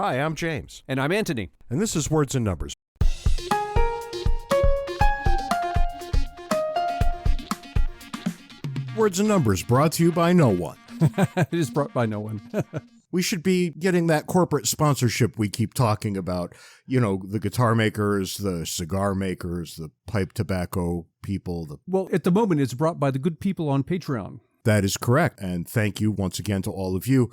Hi, I'm James. And I'm Anthony. And this is Words and Numbers. Words and Numbers brought to you by no one. It is brought by no one. We should be getting that corporate sponsorship we keep talking about. You know, the guitar makers, the cigar makers, the pipe tobacco people. Well, at the moment, it's brought by the good people on Patreon. That is correct. And thank you once again to all of you.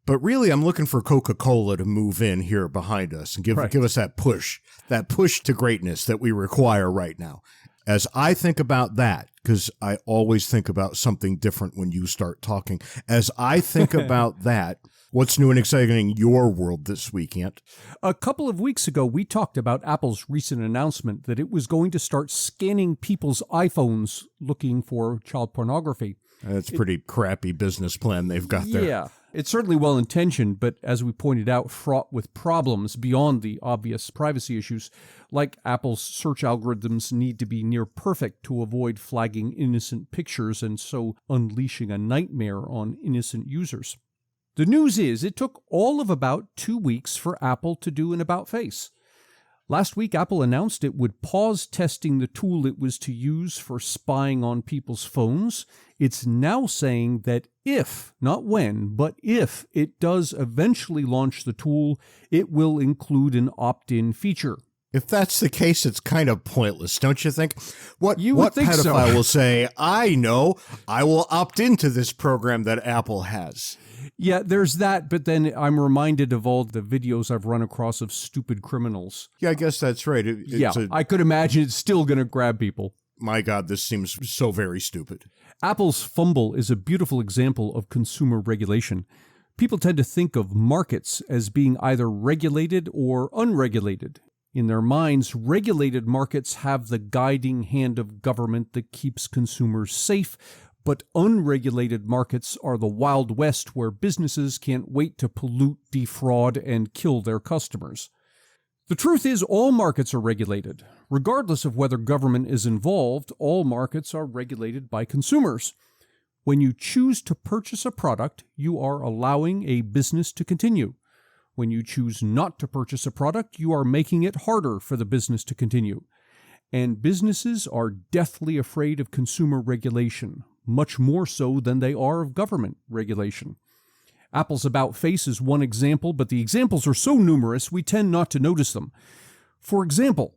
But really, I'm looking for Coca-Cola to move in here behind us and give us that push to greatness that we require right now. As I think about that, because I always think about something different when you start talking, as I think about that, what's new and exciting in your world this week, Ant? A couple of weeks ago, we talked about Apple's recent announcement that it was going to start scanning people's iPhones looking for child pornography. That's a pretty crappy business plan they've got there. Yeah, it's certainly well-intentioned, but as we pointed out, fraught with problems beyond the obvious privacy issues, like Apple's search algorithms need to be near perfect to avoid flagging innocent pictures and so unleashing a nightmare on innocent users. The news is it took all of about 2 weeks for Apple to do an about-face. Last week, Apple announced it would pause testing the tool it was to use for spying on people's phones. It's now saying that if, not when, but if it does eventually launch the tool, it will include an opt-in feature. If that's the case, it's kind of pointless, don't you think? What think pedophile so. will say, I know, I will opt into this program that Apple has? Yeah, there's that, but then I'm reminded of all the videos I've run across of stupid criminals. Yeah, I guess that's right. I could imagine it's still going to grab people. My God, this seems so very stupid. Apple's fumble is a beautiful example of consumer regulation. People tend to think of markets as being either regulated or unregulated. In their minds, regulated markets have the guiding hand of government that keeps consumers safe, but unregulated markets are the Wild West where businesses can't wait to pollute, defraud, and kill their customers. The truth is, all markets are regulated. Regardless of whether government is involved, all markets are regulated by consumers. When you choose to purchase a product, you are allowing a business to continue. When you choose not to purchase a product, you are making it harder for the business to continue. And businesses are deathly afraid of consumer regulation, much more so than they are of government regulation. Apple's about-face is one example, but the examples are so numerous we tend not to notice them. For example,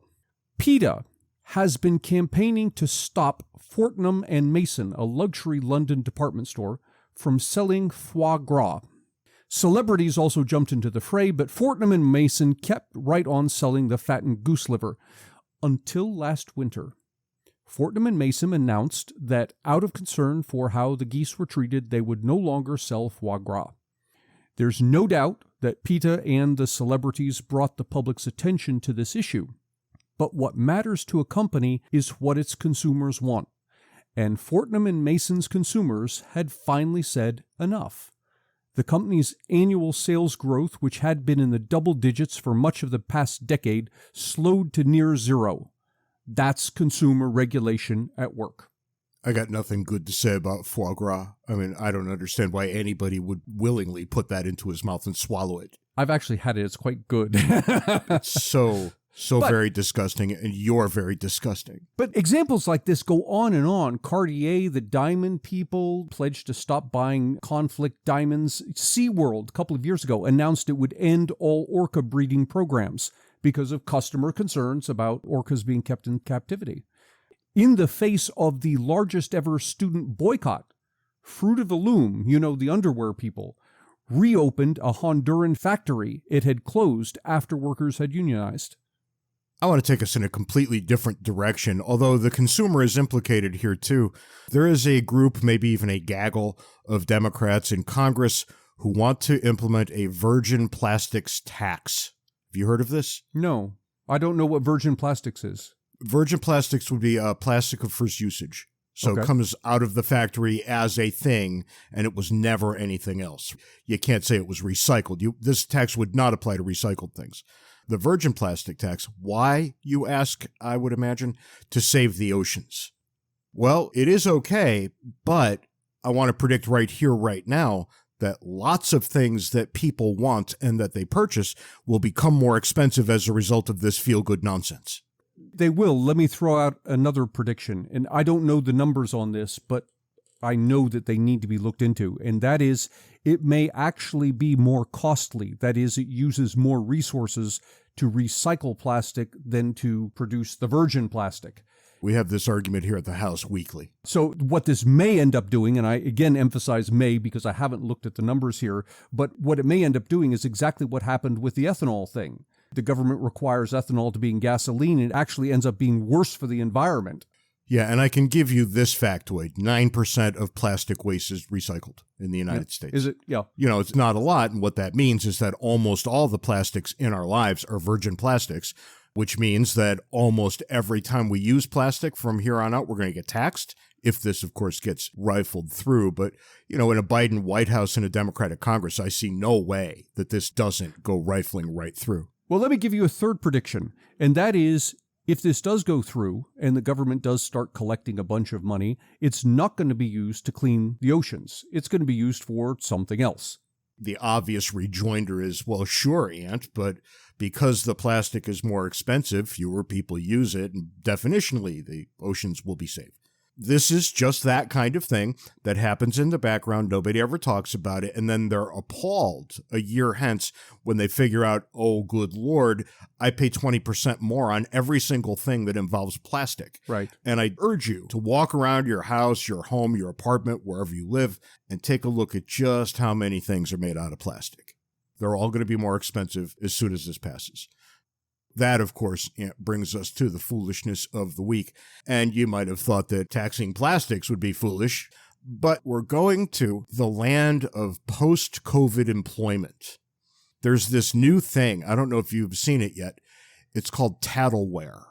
PETA has been campaigning to stop Fortnum & Mason, a luxury London department store, from selling foie gras. Celebrities also jumped into the fray, but Fortnum & Mason kept right on selling the fattened goose liver. Until last winter, Fortnum & Mason announced that out of concern for how the geese were treated, they would no longer sell foie gras. There's no doubt that PETA and the celebrities brought the public's attention to this issue. But what matters to a company is what its consumers want. And Fortnum & Mason's consumers had finally said enough. The company's annual sales growth, which had been in the double digits for much of the past decade, slowed to near zero. That's consumer regulation at work. I got nothing good to say about foie gras. I mean, I don't understand why anybody would willingly put that into his mouth and swallow it. I've actually had it. It's quite good. So very disgusting, and you're very disgusting. But examples like this go on and on. Cartier, the diamond people, pledged to stop buying conflict diamonds. SeaWorld, a couple of years ago, announced it would end all orca breeding programs because of customer concerns about orcas being kept in captivity. In the face of the largest ever student boycott, Fruit of the Loom, the underwear people, reopened a Honduran factory it had closed after workers had unionized. I want to take us in a completely different direction, although the consumer is implicated here too. There is a group, maybe even a gaggle, of Democrats in Congress who want to implement a virgin plastics tax. Have you heard of this? No, I don't know what virgin plastics is. Virgin plastics would be plastic of first usage. So It comes out of the factory as a thing, and it was never anything else. You can't say it was recycled. This tax would not apply to recycled things. The virgin plastic tax, why, you ask, I would imagine, to save the oceans. Well, it is okay, but I want to predict right here, right now, that lots of things that people want and that they purchase will become more expensive as a result of this feel-good nonsense. They will. Let me throw out another prediction, and I don't know the numbers on this, but I know that they need to be looked into, and that is it may actually be more costly. That is, it uses more resources to recycle plastic than to produce the virgin plastic. We have this argument here at the house weekly. So what this may end up doing, and I again emphasize may because I haven't looked at the numbers here, but what it may end up doing is exactly what happened with the ethanol thing. The government requires ethanol to be in gasoline. It actually ends up being worse for the environment. Yeah, and I can give you this factoid. 9% of plastic waste is recycled in the United States. Is it? Yeah. You know, it's not a lot, and what that means is that almost all the plastics in our lives are virgin plastics, which means that almost every time we use plastic from here on out, we're going to get taxed, if this, of course, gets rifled through. But, you know, in a Biden White House and a Democratic Congress, I see no way that this doesn't go rifling right through. Well, let me give you a third prediction, and that is, if this does go through and the government does start collecting a bunch of money, it's not going to be used to clean the oceans. It's going to be used for something else. The obvious rejoinder is, well, sure, Ant, but because the plastic is more expensive, fewer people use it, and definitionally, the oceans will be saved. This is just that kind of thing that happens in the background. Nobody ever talks about it. And then they're appalled a year hence when they figure out, oh, good Lord, I pay 20% more on every single thing that involves plastic. Right. And I urge you to walk around your house, your home, your apartment, wherever you live, and take a look at just how many things are made out of plastic. They're all going to be more expensive as soon as this passes. That, of course, brings us to the foolishness of the week. And you might have thought that taxing plastics would be foolish, but we're going to the land of post-COVID employment. There's this new thing. I don't know if you've seen it yet. It's called tattleware.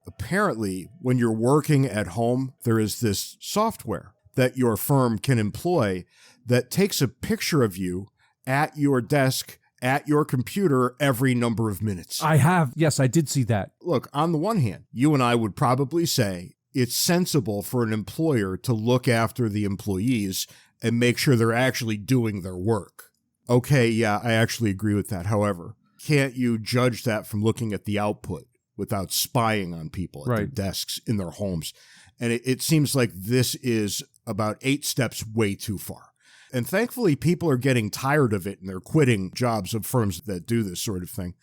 Apparently, when you're working at home, there is this software that your firm can employ that takes a picture of you at your desk at your computer every number of minutes. I have. Yes, I did see that. Look, on the one hand, you and I would probably say it's sensible for an employer to look after the employees and make sure they're actually doing their work. Okay, yeah, I actually agree with that. However, can't you judge that from looking at the output without spying on people at their desks in their homes? And it seems like this is about 8 steps way too far. And thankfully, people are getting tired of it and they're quitting jobs of firms that do this sort of thing,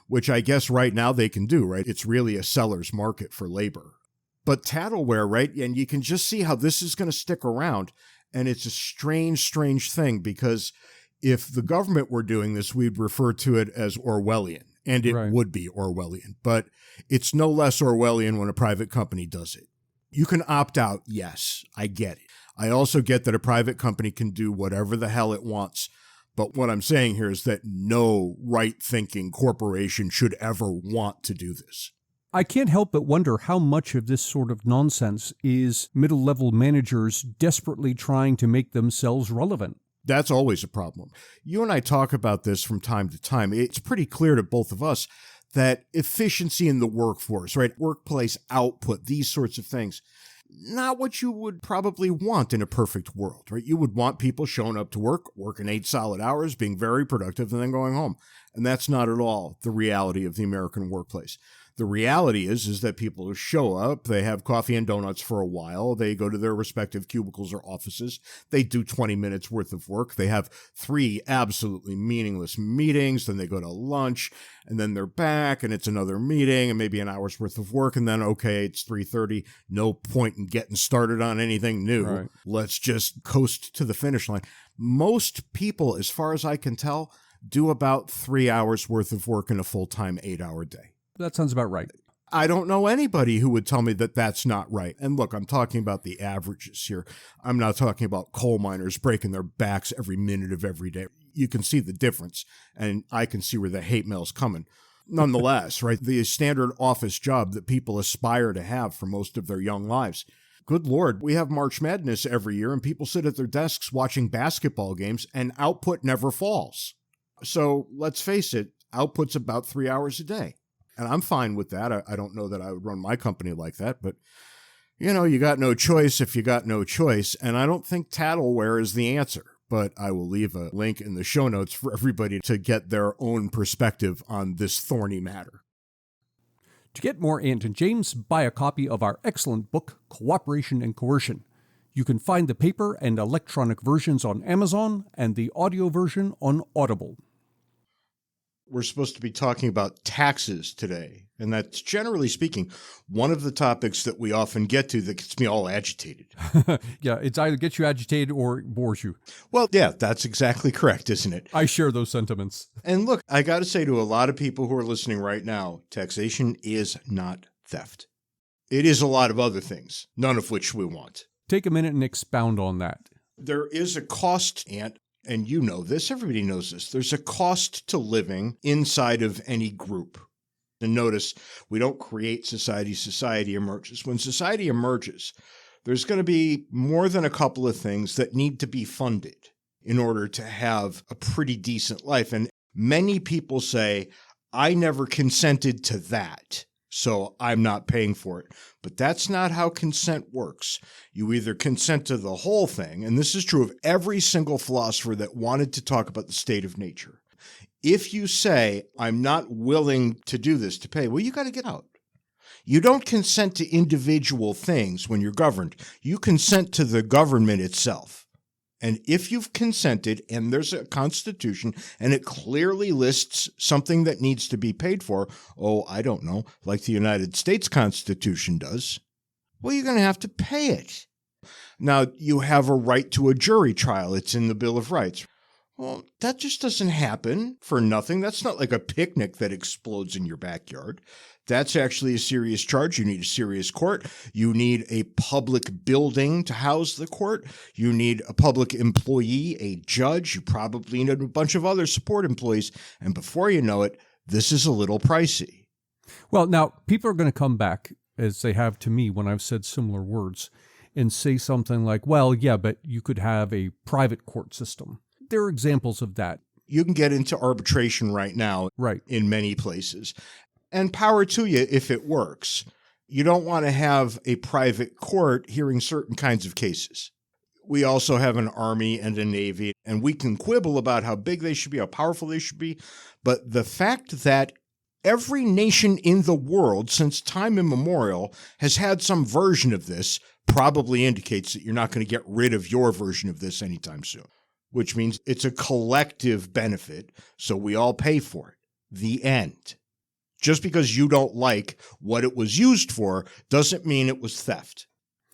which I guess right now they can do, right? It's really a seller's market for labor. But tattleware, right? And you can just see how this is going to stick around. And it's a strange, strange thing because if the government were doing this, we'd refer to it as Orwellian. And it would be Orwellian. But it's no less Orwellian when a private company does it. You can opt out. Yes, I get it. I also get that a private company can do whatever the hell it wants. But what I'm saying here is that no right-thinking corporation should ever want to do this. I can't help but wonder how much of this sort of nonsense is middle-level managers desperately trying to make themselves relevant. That's always a problem. You and I talk about this from time to time. It's pretty clear to both of us that efficiency in the workforce, right? Workplace output, these sorts of things, not what you would probably want in a perfect world, right? You would want people showing up to work, working 8 solid hours, being very productive, and then going home. And that's not at all the reality of the American workplace. The reality is that people show up, they have coffee and donuts for a while, they go to their respective cubicles or offices, they do 20 minutes worth of work, they have 3 absolutely meaningless meetings, then they go to lunch, and then they're back, and it's another meeting, and maybe an hour's worth of work, and then, okay, it's 3:30, no point in getting started on anything new. Right. Let's just coast to the finish line. Most people, as far as I can tell, do about 3 hours worth of work in a full-time 8-hour day. That sounds about right. I don't know anybody who would tell me that that's not right. And look, I'm talking about the averages here. I'm not talking about coal miners breaking their backs every minute of every day. You can see the difference, and I can see where the hate mail's coming. Nonetheless, right, the standard office job that people aspire to have for most of their young lives. Good Lord, we have March Madness every year, and people sit at their desks watching basketball games, and output never falls. So let's face it, output's about 3 hours a day. And I'm fine with that. I don't know that I would run my company like that, but, you know, you got no choice if you got no choice. And I don't think tattleware is the answer. but I will leave a link in the show notes for everybody to get their own perspective on this thorny matter. To get more Ant and James, buy a copy of our excellent book, Cooperation and Coercion. You can find the paper and electronic versions on Amazon and the audio version on Audible. We're supposed to be talking about taxes today, and that's, generally speaking, one of the topics that we often get to that gets me all agitated. Yeah, it's either gets you agitated or bores you. Well, yeah, that's exactly correct, isn't it? I share those sentiments. And look, I got to say to a lot of people who are listening right now, taxation is not theft. It is a lot of other things, none of which we want. Take a minute and expound on that. There is a cost, and you know this, everybody knows this. There's a cost to living inside of any group. And notice, we don't create society. Society emerges. When society emerges, there's going to be more than a couple of things that need to be funded in order to have a pretty decent life. And many people say, I never consented to that, so I'm not paying for it. But that's not how consent works. You either consent to the whole thing, and this is true of every single philosopher that wanted to talk about the state of nature. If you say, I'm not willing to do this to pay, well, you got to get out. You don't consent to individual things when you're governed. You consent to the government itself. And if you've consented and there's a constitution and it clearly lists something that needs to be paid for, I don't know, like the United States Constitution does, well, you're going to have to pay it. Now, you have a right to a jury trial. It's in the Bill of Rights. Well, that just doesn't happen for nothing. That's not like a picnic that explodes in your backyard. That's actually a serious charge. You need a serious court. You need a public building to house the court. You need a public employee, a judge. You probably need a bunch of other support employees. And before you know it, this is a little pricey. Well, now, people are going to come back, as they have to me when I've said similar words, and say something like, well, yeah, but you could have a private court system. There are examples of that. You can get into arbitration right now, right, in many places. And power to you if it works. You don't want to have a private court hearing certain kinds of cases. We also have an army and a navy, and we can quibble about how big they should be, how powerful they should be. But the fact that every nation in the world since time immemorial has had some version of this probably indicates that you're not going to get rid of your version of this anytime soon, which means it's a collective benefit, so we all pay for it. The end. Just because you don't like what it was used for doesn't mean it was theft.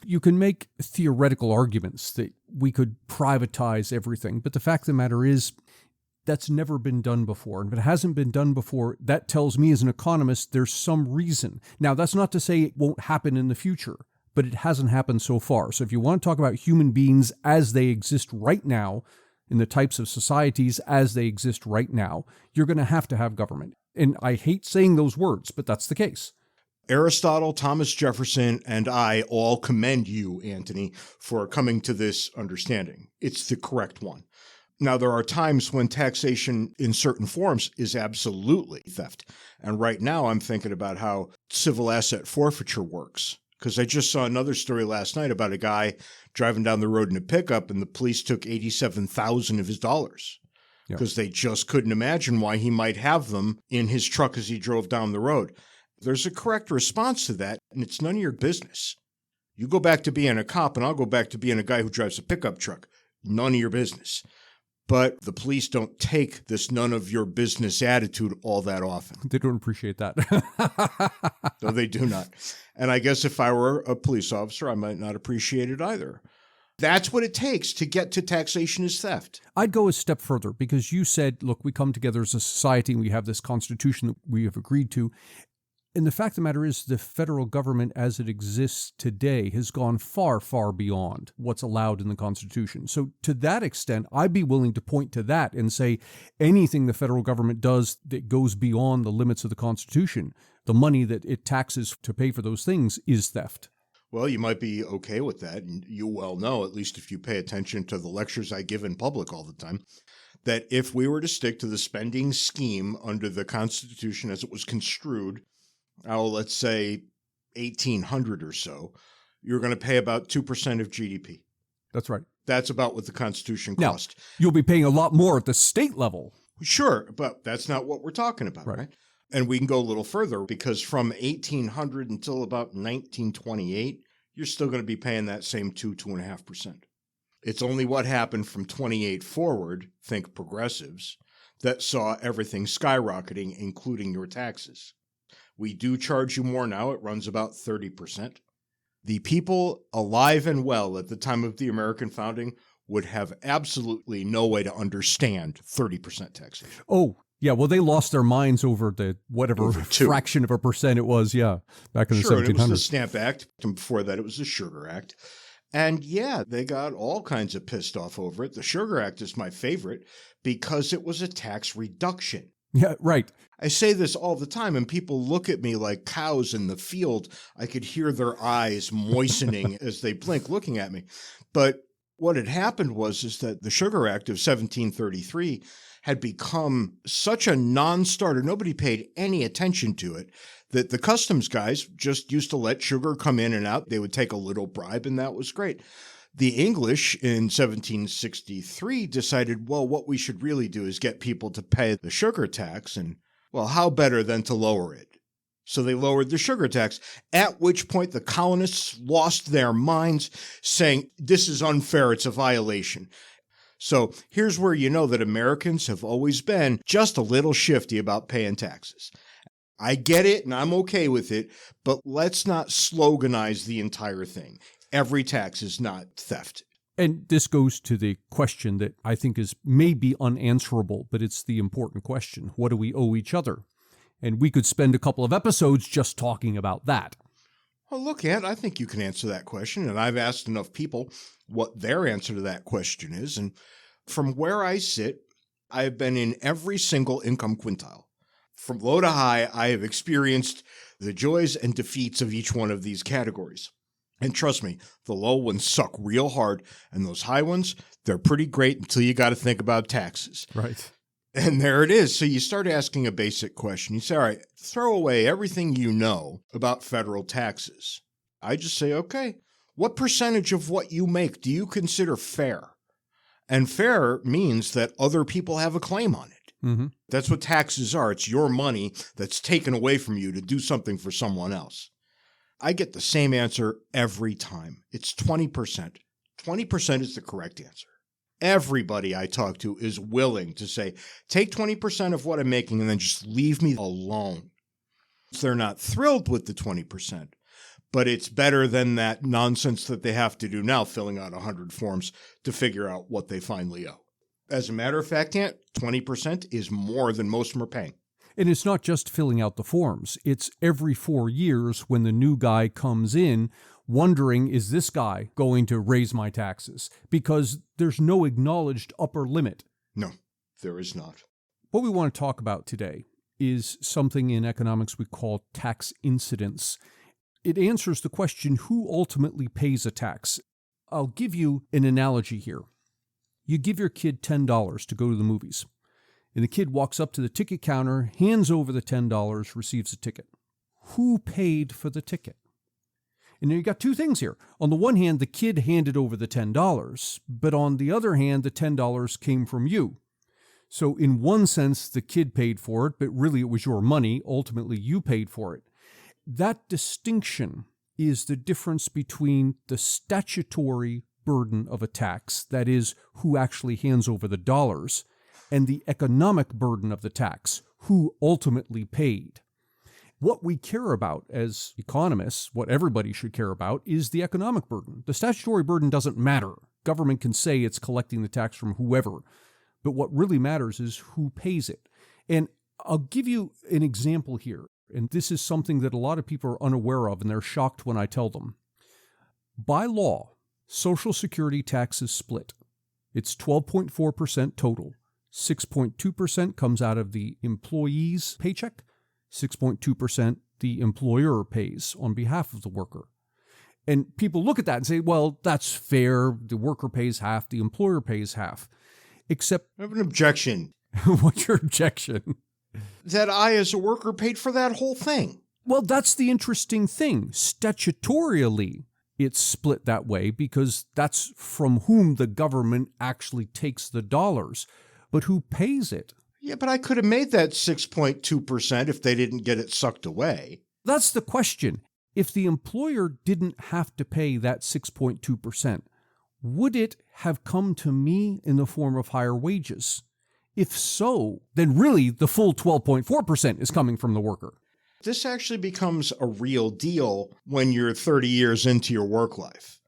You can make theoretical arguments that we could privatize everything, but the fact of the matter is that's never been done before. And if it hasn't been done before, that tells me as an economist there's some reason. Now, that's not to say it won't happen in the future, but it hasn't happened so far. So if you want to talk about human beings as they exist right now, in the types of societies as they exist right now, you're going to have government. And I hate saying those words, but that's the case. Aristotle, Thomas Jefferson, and I all commend you, Anthony, for coming to this understanding. It's the correct one. Now, there are times when taxation in certain forms is absolutely theft. And right now I'm thinking about how civil asset forfeiture works. Because I just saw another story last night about a guy driving down the road in a pickup, and the police took $87,000 of his dollars. Because they just couldn't imagine why he might have them in his truck as he drove down the road. There's a correct response to that, and it's none of your business. You go back to being a cop, and I'll go back to being a guy who drives a pickup truck. None of your business. But the police don't take this none of your business attitude all that often. They don't appreciate that. No, they do not. And I guess if I were a police officer, I might not appreciate it either. That's what it takes to get to taxation as theft. I'd go a step further because you said, look, we come together as a society and we have this constitution that we have agreed to. And the fact of the matter is the federal government as it exists today has gone far, far beyond what's allowed in the Constitution. So to that extent, I'd be willing to point to that and say anything the federal government does that goes beyond the limits of the Constitution, the money that it taxes to pay for those things is theft. Well, you might be okay with that, and you well know, at least if you pay attention to the lectures I give in public all the time, that if we were to stick to the spending scheme under the Constitution as it was construed, let's say 1800 or so, you're going to pay about 2% of GDP. That's right. That's about what the Constitution Now, cost. You'll be paying a lot more at the state level. Sure, but that's not what we're talking about, right? And we can go a little further because from 1800 until about 1928, you're still going to be paying that same 2.5%. It's only what happened from 28 forward, think progressives, that saw everything skyrocketing, including your taxes. We do charge you more now. It runs about 30%. The people alive and well at the time of the American founding would have absolutely no way to understand 30% taxation. Oh, yeah. Well, they lost their minds over the whatever fraction of a percent it was, back in the 1700s. It was the Stamp Act, and before that it was the Sugar Act. And yeah, they got all kinds of pissed off over it. The Sugar Act is my favorite because it was a tax reduction. Yeah, right. I say this all the time, and people look at me like cows in the field. I could hear their eyes moistening as they blink looking at me. But what had happened is that the Sugar Act of 1733 had become such a non-starter. Nobody paid any attention to it, that the customs guys just used to let sugar come in and out. They would take a little bribe, and that was great. The English in 1763 decided, well, what we should really do is get people to pay the sugar tax, and, well, how better than to lower it? So they lowered the sugar tax, at which point the colonists lost their minds, saying, this is unfair, it's a violation. So here's where you know that Americans have always been just a little shifty about paying taxes. I get it, and I'm okay with it, but let's not sloganize the entire thing. Every tax is not theft. And this goes to the question that I think is maybe unanswerable, but it's the important question. What do we owe each other? And we could spend a couple of episodes just talking about that. Well, look, Ed, I think you can answer that question, and I've asked enough people what their answer to that question is, and from where I sit, I have been in every single income quintile. From low to high, I have experienced the joys and defeats of each one of these categories. And trust me, the low ones suck real hard, and those high ones, they're pretty great until you got to think about taxes. Right. And there it is. So you start asking a basic question. You say, all right, throw away everything you know about federal taxes. I just say, okay, what percentage of what you make do you consider fair? And fair means that other people have a claim on it. Mm-hmm. That's what taxes are. It's your money that's taken away from you to do something for someone else. I get the same answer every time. It's 20%. 20% is the correct answer. Everybody I talk to is willing to say, take 20% of what I'm making and then just leave me alone. They're not thrilled with the 20%, but it's better than that nonsense that they have to do now, filling out 100 forms to figure out what they finally owe. As a matter of fact, Aunt, 20% is more than most of them are paying. And it's not just filling out the forms. It's every 4 years when the new guy comes in wondering, is this guy going to raise my taxes? Because there's no acknowledged upper limit. No, there is not. What we want to talk about today is something in economics we call tax incidence. It answers the question, who ultimately pays a tax? I'll give you an analogy here. You give your kid $10 to go to the movies. And the kid walks up to the ticket counter, hands over the $10, receives a ticket. Who paid for the ticket? And you got two things here. On the one hand, the kid handed over the $10, but on the other hand, the $10 came from you. So in one sense, the kid paid for it, but really it was your money. Ultimately, you paid for it. That distinction is the difference between the statutory burden of a tax, that is, who actually hands over the dollars, and the economic burden of the tax, who ultimately paid. What we care about as economists, what everybody should care about, is the economic burden. The statutory burden doesn't matter. Government can say it's collecting the tax from whoever, but what really matters is who pays it. And I'll give you an example here, and this is something that a lot of people are unaware of, and they're shocked when I tell them. By law, Social Security tax is split. It's 12.4% total. 6.2% comes out of the employee's paycheck. 6.2% the employer pays on behalf of the worker. And people look at that and say, well, that's fair. The worker pays half, the employer pays half. Except... I have an objection. What's your objection? That I, as a worker, paid for that whole thing. Well, that's the interesting thing. Statutorily, it's split that way because that's from whom the government actually takes the dollars. But who pays it? Yeah, but I could have made that 6.2% if they didn't get it sucked away. That's the question. If the employer didn't have to pay that 6.2%, would it have come to me in the form of higher wages? If so, then really the full 12.4% is coming from the worker. This actually becomes a real deal when you're 30 years into your work life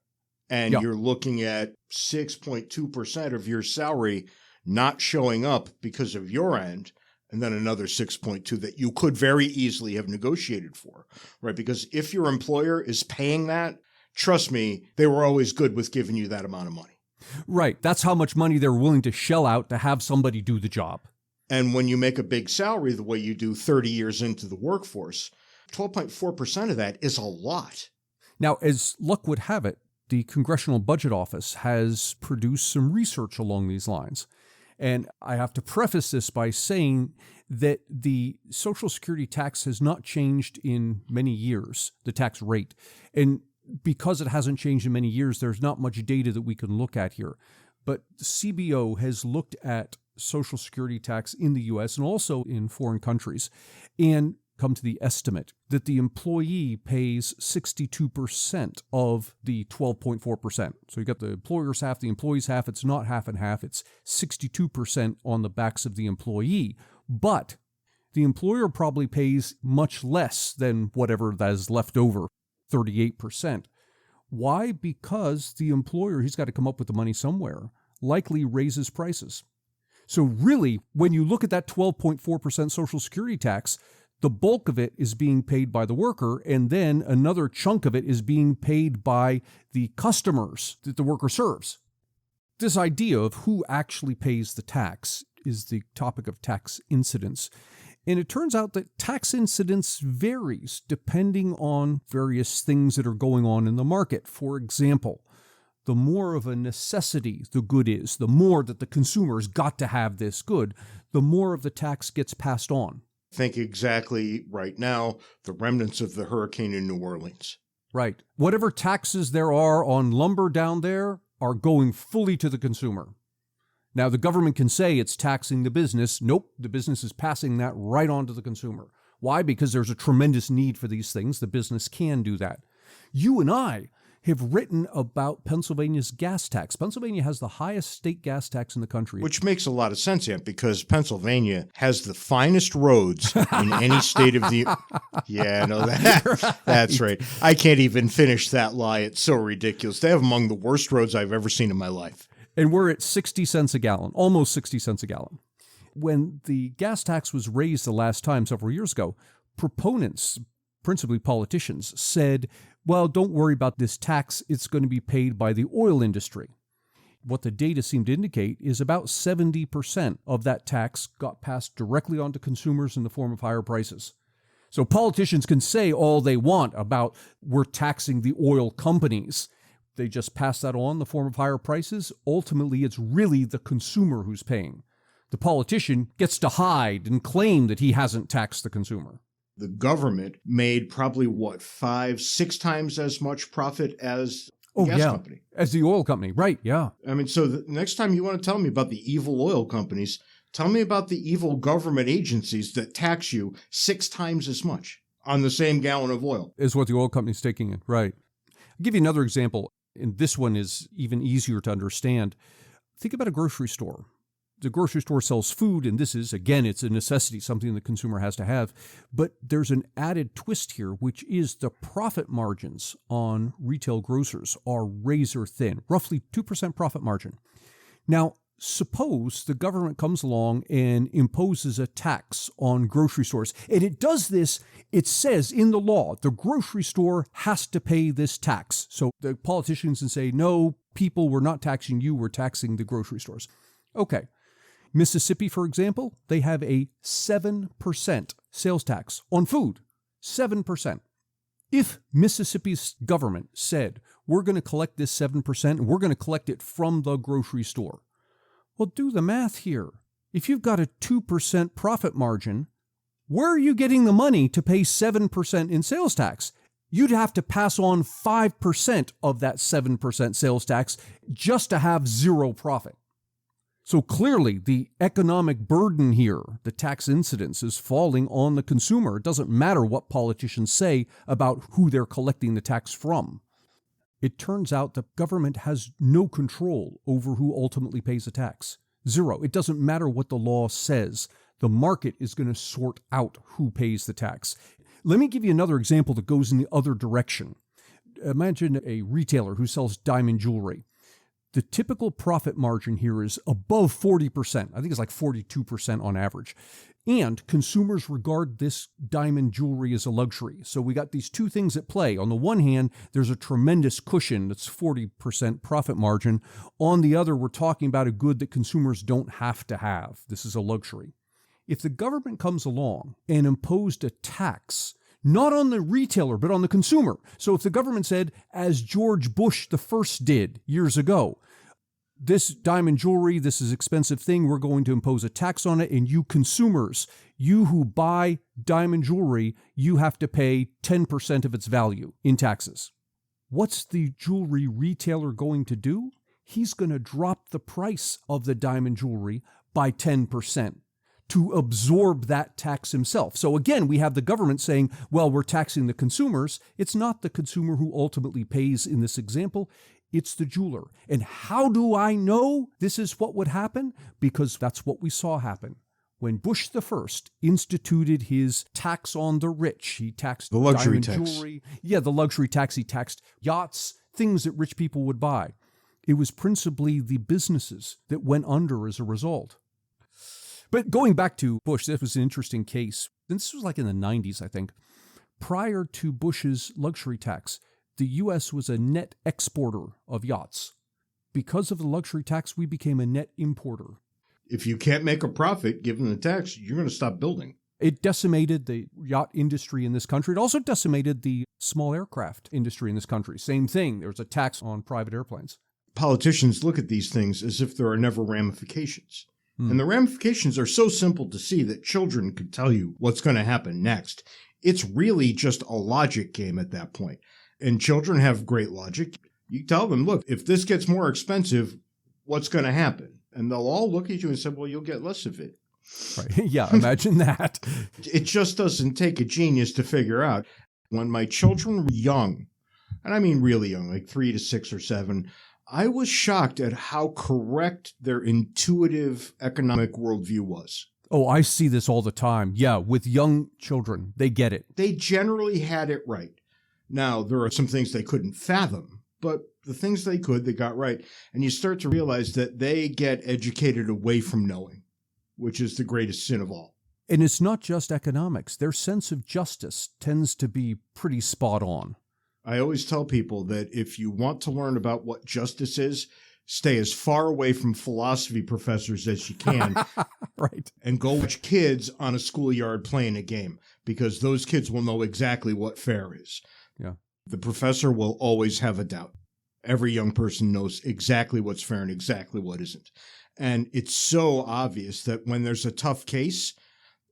and you're looking at 6.2% of your salary not showing up because of your end, and then another 6.2 that you could very easily have negotiated for, right? Because if your employer is paying that, trust me, they were always good with giving you that amount of money. Right. That's how much money they're willing to shell out to have somebody do the job. And when you make a big salary the way you do 30 years into the workforce, 12.4% of that is a lot. Now, as luck would have it, the Congressional Budget Office has produced some research along these lines. And I have to preface this by saying that the Social Security tax has not changed in many years, the tax rate. And because it hasn't changed in many years, there's not much data that we can look at here. But CBO has looked at Social Security tax in the U.S. and also in foreign countries and come to the estimate that the employee pays 62% of the 12.4%. So you got the employer's half, the employee's half. It's not half and half. It's 62% on the backs of the employee. But the employer probably pays much less than whatever that is left over, 38%. Why? Because the employer, he's got to come up with the money somewhere, likely raises prices. So really, when you look at that 12.4% Social Security tax, the bulk of it is being paid by the worker, and then another chunk of it is being paid by the customers that the worker serves. This idea of who actually pays the tax is the topic of tax incidence. And it turns out that tax incidence varies depending on various things that are going on in the market. For example, the more of a necessity the good is, the more that the consumer's got to have this good, the more of the tax gets passed on. Think exactly right now, the remnants of the hurricane in New Orleans. Right. Whatever taxes there are on lumber down there are going fully to the consumer. Now, the government can say it's taxing the business. Nope, the business is passing that right on to the consumer. Why? Because there's a tremendous need for these things. The business can do that. You and I have written about Pennsylvania's gas tax. Pennsylvania has the highest state gas tax in the country. Which makes a lot of sense, Ant, because Pennsylvania has the finest roads in any state of the... Yeah, no, that's right. I can't even finish that lie. It's so ridiculous. They have among the worst roads I've ever seen in my life. And we're at 60 cents a gallon, almost 60 cents a gallon. When the gas tax was raised the last time several years ago, proponents, principally politicians, said, well, don't worry about this tax. It's going to be paid by the oil industry. What the data seem to indicate is about 70% of that tax got passed directly on to consumers in the form of higher prices. So politicians can say all they want about we're taxing the oil companies. They just pass that on in the form of higher prices. Ultimately, it's really the consumer who's paying. The politician gets to hide and claim that he hasn't taxed the consumer. The government made probably, 5-6 times as much profit as the gas company. As the oil company, right, yeah. I mean, so the next time you want to tell me about the evil oil companies, tell me about the evil government agencies that tax you 6 times as much on the same gallon of oil. Is what the oil company's taking in, right. I'll give you another example, and this one is even easier to understand. Think about a grocery store. The grocery store sells food, and this is, again, it's a necessity, something the consumer has to have. But there's an added twist here, which is the profit margins on retail grocers are razor thin, roughly 2% profit margin. Now, suppose the government comes along and imposes a tax on grocery stores. And it does this, it says in the law, the grocery store has to pay this tax. So the politicians can say, no, people, we're not taxing you, we're taxing the grocery stores. Okay. Mississippi, for example, they have a 7% sales tax on food. 7%. If Mississippi's government said, we're going to collect this 7% and we're going to collect it from the grocery store, well, do the math here. If you've got a 2% profit margin, where are you getting the money to pay 7% in sales tax? you'd have to pass on 5% of that 7% sales tax just to have zero profit. So clearly, the economic burden here, the tax incidence, is falling on the consumer. It doesn't matter what politicians say about who they're collecting the tax from. It turns out the government has no control over who ultimately pays the tax. Zero. It doesn't matter what the law says. The market is going to sort out who pays the tax. Let me give you another example that goes in the other direction. Imagine a retailer who sells diamond jewelry. The typical profit margin here is above 40%. I think it's like 42% on average. And consumers regard this diamond jewelry as a luxury. So we got these two things at play. On the one hand, there's a tremendous cushion that's 40% profit margin. On the other, we're talking about a good that consumers don't have to have. This is a luxury. If the government comes along and imposed a tax, not on the retailer, but on the consumer. So if the government said, as George Bush the First did years ago, this diamond jewelry, this is an expensive thing, we're going to impose a tax on it, and you consumers, you who buy diamond jewelry, you have to pay 10% of its value in taxes. What's the jewelry retailer going to do? He's going to drop the price of the diamond jewelry by 10%. To absorb that tax himself. So again, we have the government saying, well, we're taxing the consumers. It's not the consumer who ultimately pays in this example. It's the jeweler. And how do I know this is what would happen? Because that's what we saw happen. When Bush the First instituted his tax on the rich, he taxed the luxury diamond tax. Jewelry. Yeah, the luxury tax. He taxed yachts, things that rich people would buy. It was principally the businesses that went under as a result. But going back to Bush, this was an interesting case. And this was like in the 90s, I think. Prior to Bush's luxury tax, the U.S. was a net exporter of yachts. Because of the luxury tax, we became a net importer. If you can't make a profit given the tax, you're going to stop building. It decimated the yacht industry in this country. It also decimated the small aircraft industry in this country. Same thing. There was a tax on private airplanes. Politicians look at these things as if there are never ramifications. And the ramifications are so simple to see that children could tell you what's going to happen next. It's really just a logic game at that point. And children have great logic. You tell them, look, if this gets more expensive, what's going to happen? And they'll all look at you and say, well, you'll get less of it. Right. Yeah, imagine that. It just doesn't take a genius to figure out. When my children were young, and I mean really young, like 3 to 6 or 7, I was shocked at how correct their intuitive economic worldview was. Oh, I see this all the time. Yeah, with young children, they get it. They generally had it right. Now, there are some things they couldn't fathom, but the things they could, they got right. And you start to realize that they get educated away from knowing, which is the greatest sin of all. And it's not just economics. Their sense of justice tends to be pretty spot on. I always tell people that if you want to learn about what justice is, stay as far away from philosophy professors as you can. Right. And go watch kids on a schoolyard playing a game, because those kids will know exactly what fair is. Yeah. The professor will always have a doubt. Every young person knows exactly what's fair and exactly what isn't. And it's so obvious that when there's a tough case,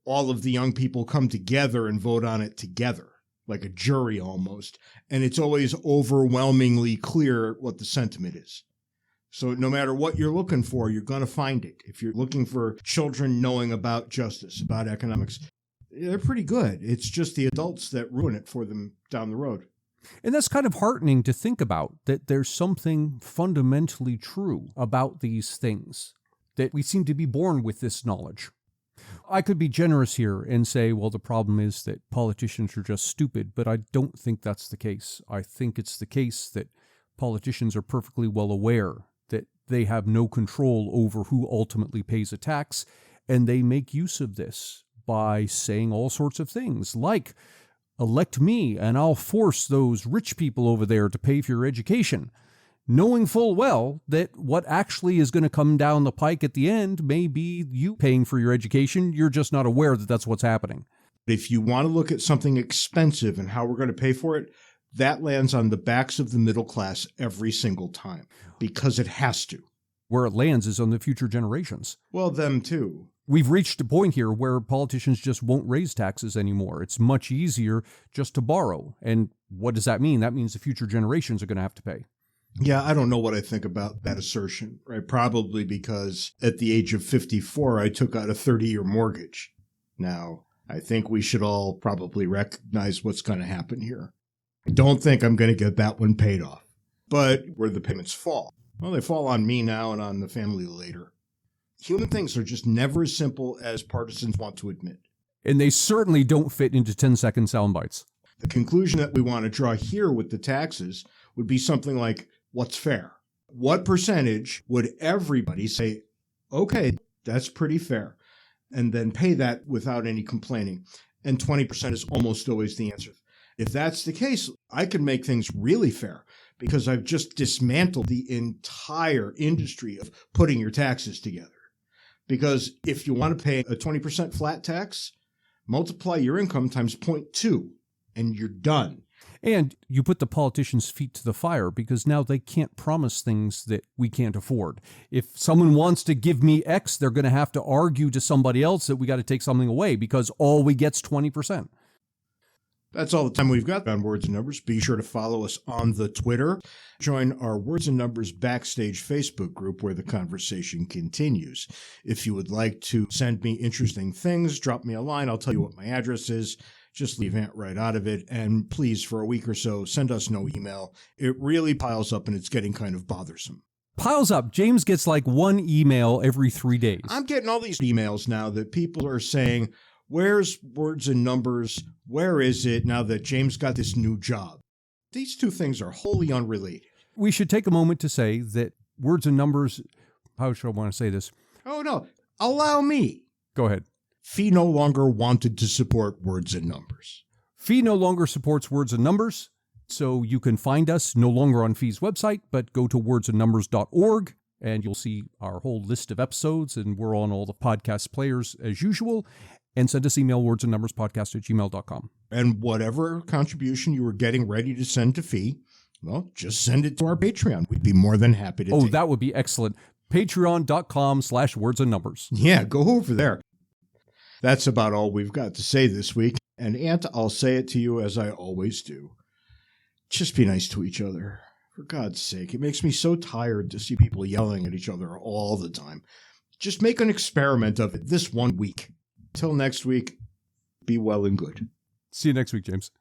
all of the young people come together and vote on it together, like a jury almost. And it's always overwhelmingly clear what the sentiment is. So no matter what you're looking for, you're going to find it. If you're looking for children knowing about justice, about economics, they're pretty good. It's just the adults that ruin it for them down the road. And that's kind of heartening to think about, that there's something fundamentally true about these things, that we seem to be born with this knowledge. I could be generous here and say, well, the problem is that politicians are just stupid, but I don't think that's the case. I think it's the case that politicians are perfectly well aware that they have no control over who ultimately pays a tax, and they make use of this by saying all sorts of things like, elect me and I'll force those rich people over there to pay for your education, knowing full well that what actually is going to come down the pike at the end may be you paying for your education. You're just not aware that that's what's happening. If you want to look at something expensive and how we're going to pay for it, that lands on the backs of the middle class every single time, because it has to. Where it lands is on the future generations. Well, them too. We've reached a point here where politicians just won't raise taxes anymore. It's much easier just to borrow. And what does that mean? That means the future generations are going to have to pay. Yeah, I don't know what I think about that assertion, right? Probably because at the age of 54, I took out a 30-year mortgage. Now, I think we should all probably recognize what's going to happen here. I don't think I'm going to get that one paid off. But where do the payments fall? Well, they fall on me now and on the family later. Human things are just never as simple as partisans want to admit. And they certainly don't fit into 10-second sound bites. The conclusion that we want to draw here with the taxes would be something like, what's fair? What percentage would everybody say, okay, that's pretty fair, and then pay that without any complaining? And 20% is almost always the answer. If that's the case, I can make things really fair because I've just dismantled the entire industry of putting your taxes together. Because if you want to pay a 20% flat tax, multiply your income times 0.2 and you're done. And you put the politicians' feet to the fire because now they can't promise things that we can't afford. If someone wants to give me X, they're going to have to argue to somebody else that we got to take something away because all we get's 20%. That's all the time we've got on Words and Numbers. Be sure to follow us on the Twitter. Join our Words and Numbers Backstage Facebook group where the conversation continues. If you would like to send me interesting things, drop me a line. I'll tell you what my address is. Just leave Ant right out of it. And please, for a week or so, send us no email. It really piles up and it's getting kind of bothersome. Piles up. James gets like one email every 3 days. I'm getting all these emails now that people are saying, where's Words and Numbers? Where is it now that James got this new job? These two things are wholly unrelated. We should take a moment to say that Words and Numbers, how should I want to say this? Oh, no. Allow me. Go ahead. Fee no longer wanted to support Words and Numbers. Fee no longer supports Words and Numbers, so you can find us no longer on Fee's website, but go to wordsandnumbers.org, and you'll see our whole list of episodes, and we're on all the podcast players as usual. And send us email, wordsandnumberspodcast@gmail.com. And whatever contribution you were getting ready to send to Fee, well, just send it to our Patreon. We'd be more than happy to take it. That would be excellent. Patreon.com/wordsandnumbers. Yeah, go over there. That's about all we've got to say this week. And Ant, I'll say it to you as I always do. Just be nice to each other. For God's sake, it makes me so tired to see people yelling at each other all the time. Just make an experiment of it this 1 week. Till next week, be well and good. See you next week, James.